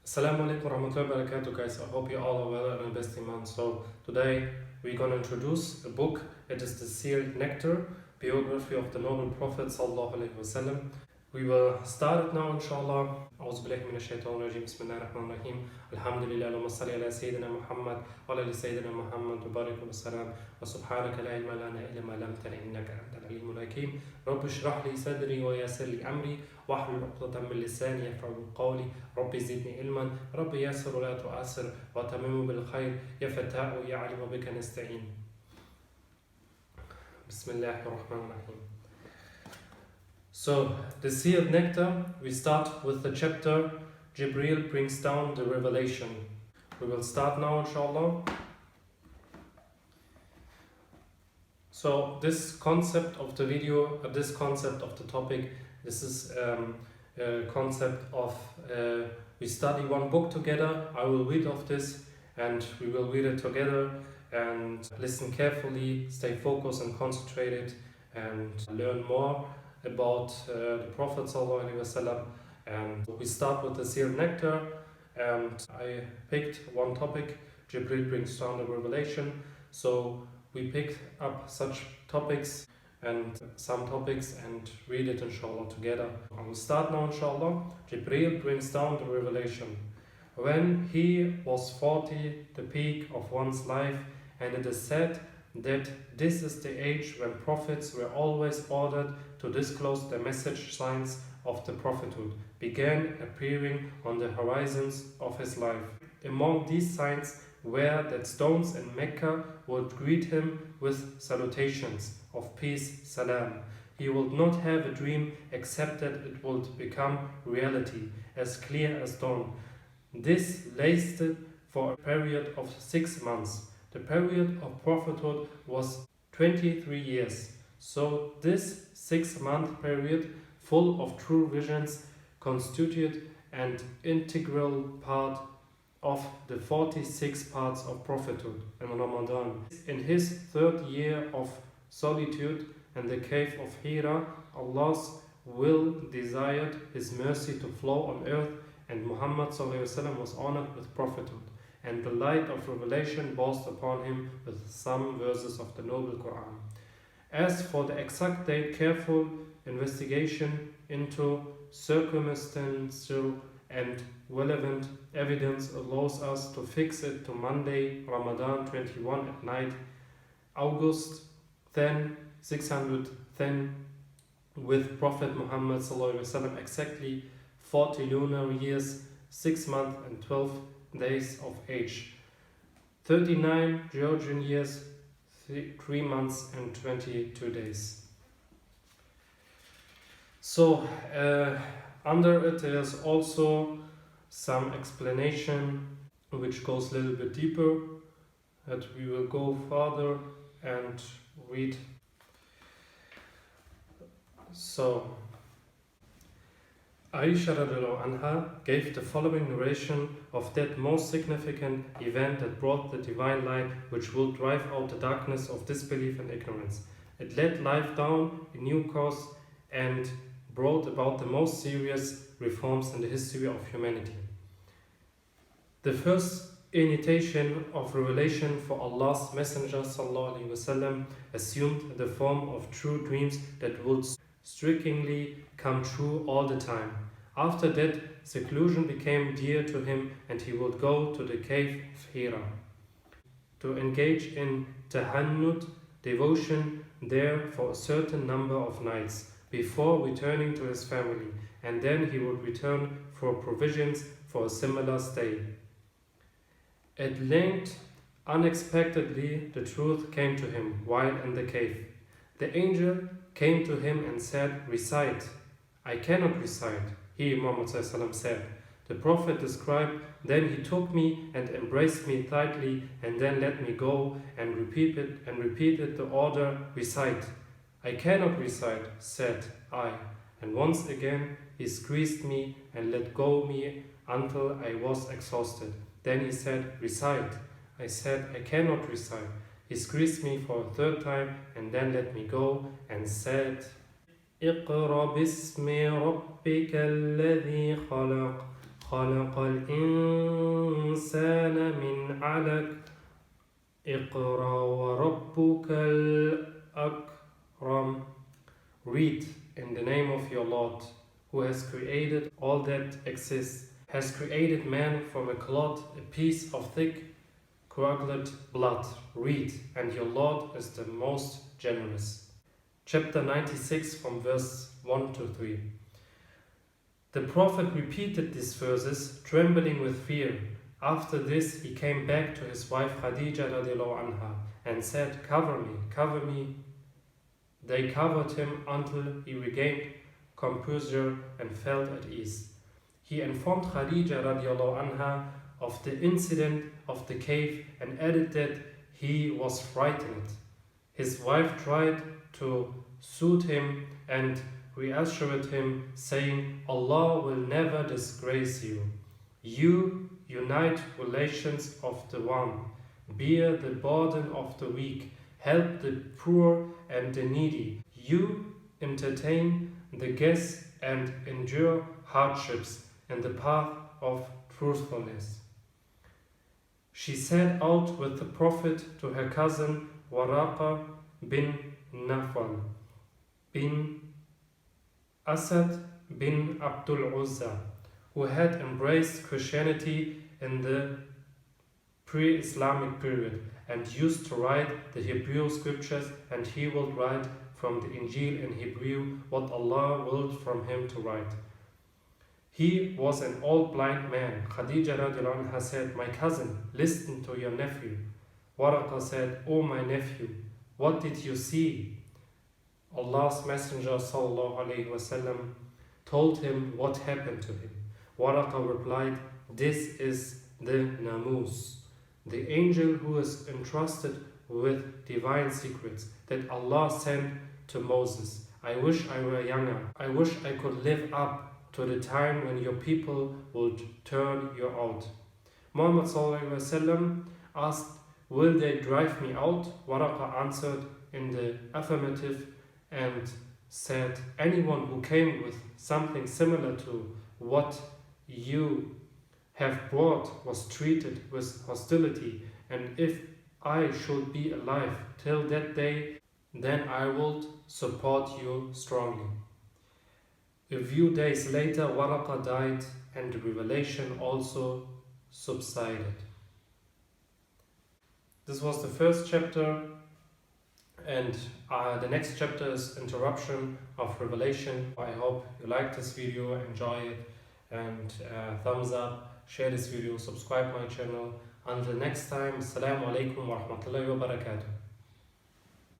Assalamu alaikum warahmatullahi wabarakatuh, guys. I hope you all are well and best iman. So today we're gonna introduce a book. It is the Sealed Nectar, Biography of the Noble Prophet sallallahu alayhi. We will start it now, inshallah. أعوذ بالله من الشيطان الرجيم بسم الله الرحمن الرحيم الحمد لله اللهم صل على سيدنا محمد وعلى آل سيدنا محمد وبارك وسلم وسبحانك لا علم لنا إلا ما علمتنا إنك أنت العليم الحكيم رب اشرح لي صدري ويسر لي أمري واحلل عقدة من لساني يفقهوا قولي رب زدني علما رب يسر ولا تعسر وتمم بالخير يا فتاح يا عليم بك نستعين بسم الله الرحمن الرحيم. So, the Sealed Nectar, we start with the chapter Jibreel brings down the revelation. We will start now, inshallah. So, this concept of the video, this concept of the topic, this is a concept of we study one book together. I will read of this and we will read it together and listen carefully, stay focused and concentrated and learn more about the Prophet ﷺ. And we start with the Sealed Nectar, and I picked one topic. Jibreel brings down the revelation. So we picked up such topics and some topics and read it inshallah together. I will start now inshallah. Jibreel brings down the revelation. When he was 40, the peak of one's life, and it is said that this is the age when prophets were always ordered to disclose the message signs of the prophethood, began appearing on the horizons of his life. Among these signs were that stones in Mecca would greet him with salutations of peace, salam. He would not have a dream except that it would become reality, as clear as dawn. This lasted for a period of 6 months. The period of prophethood was 23 years. So this 6-month period, full of true visions, constituted an integral part of the 46 parts of prophethood in Ramadan. In his 3rd year of solitude in the cave of Hira, Allah's will desired his mercy to flow on earth, and Muhammad ﷺ was honored with prophethood, and the light of revelation burst upon him with some verses of the Noble Quran. As for the exact date, careful investigation into circumstantial and relevant evidence allows us to fix it to Monday, Ramadan 21 at night, August 10, 610, with Prophet Muhammad ﷺ exactly 40 lunar years, 6 months and 12 days of age, 39 Georgian years, 3 months and 22 days. So under it there's also some explanation which goes a little bit deeper, that we will go further and read. So Aisha radiallahu anha gave the following narration of that most significant event that brought the divine light which will drive out the darkness of disbelief and ignorance. It led life down a new course and brought about the most serious reforms in the history of humanity. The first initiation of revelation for Allah's Messenger sallallahu alayhi wasallam assumed the form of true dreams that would strikingly come true all the time. After that, seclusion became dear to him and he would go to the cave of Hira to engage in tahannut, devotion there for a certain number of nights before returning to his family, and then he would return for provisions for a similar stay. At length, unexpectedly, the truth came to him while in the cave. The angel came to him and said, "Recite." "I cannot recite," he, Muhammad said. The Prophet described, "Then he took me and embraced me tightly and then let me go and repeated the order, 'Recite.' 'I cannot recite,' said I, and once again he squeezed me and let go me until I was exhausted. Then he said, 'Recite.' I said, 'I cannot recite.' He squeezed me for a 3rd time and then let me go and said, 'اقرأ باسم ربك الذي خلق خلق الإنسان من علق اقرأ وربك الأكرم. Read in the name of your Lord, who has created all that exists, has created man from a clot, a piece of thick, coagulated blood. Read, and your Lord is the most generous. Chapter 96 from verse 1 to 3. The Prophet repeated these verses, trembling with fear. After this, he came back to his wife Khadija radiallahu anha and said, "Cover me, cover me." They covered him until he regained composure and felt at ease. He informed Khadija radiallahu anha of the incident of the cave and added that he was frightened. His wife tried to soothe him and reassured him, saying, "Allah will never disgrace you. You unite relations of the one, bear the burden of the weak, help the poor and the needy. You entertain the guests and endure hardships in the path of truthfulness." She set out with the Prophet to her cousin Waraqa bin Nawfal bin Asad bin Abdul Uzza, who had embraced Christianity in the pre-Islamic period and used to write the Hebrew scriptures, and he would write from the Injil in Hebrew what Allah willed from him to write. He was an old blind man. Khadija radiallahu anha said, "My cousin, listen to your nephew." Waraqa said, "O my nephew, what did you see?" Allah's Messenger sallallahu alayhi told him what happened to him. Waraqa replied, "This is the Namus, the angel who is entrusted with divine secrets that Allah sent to Moses. I wish I were younger. I wish I could live up to the time when your people would turn you out." Muhammad ﷺ asked, "Will they drive me out?" Waraqa answered in the affirmative and said, "Anyone who came with something similar to what you have brought was treated with hostility, and if I should be alive till that day, then I would support you strongly." A few days later, Waraqa died and the revelation also subsided. This was the first chapter, and the next chapter is interruption of revelation. I hope you like this video, enjoy it, and thumbs up, share this video, subscribe my channel. Until next time, assalamu alaikum wa rahmatullahi wa barakatuh.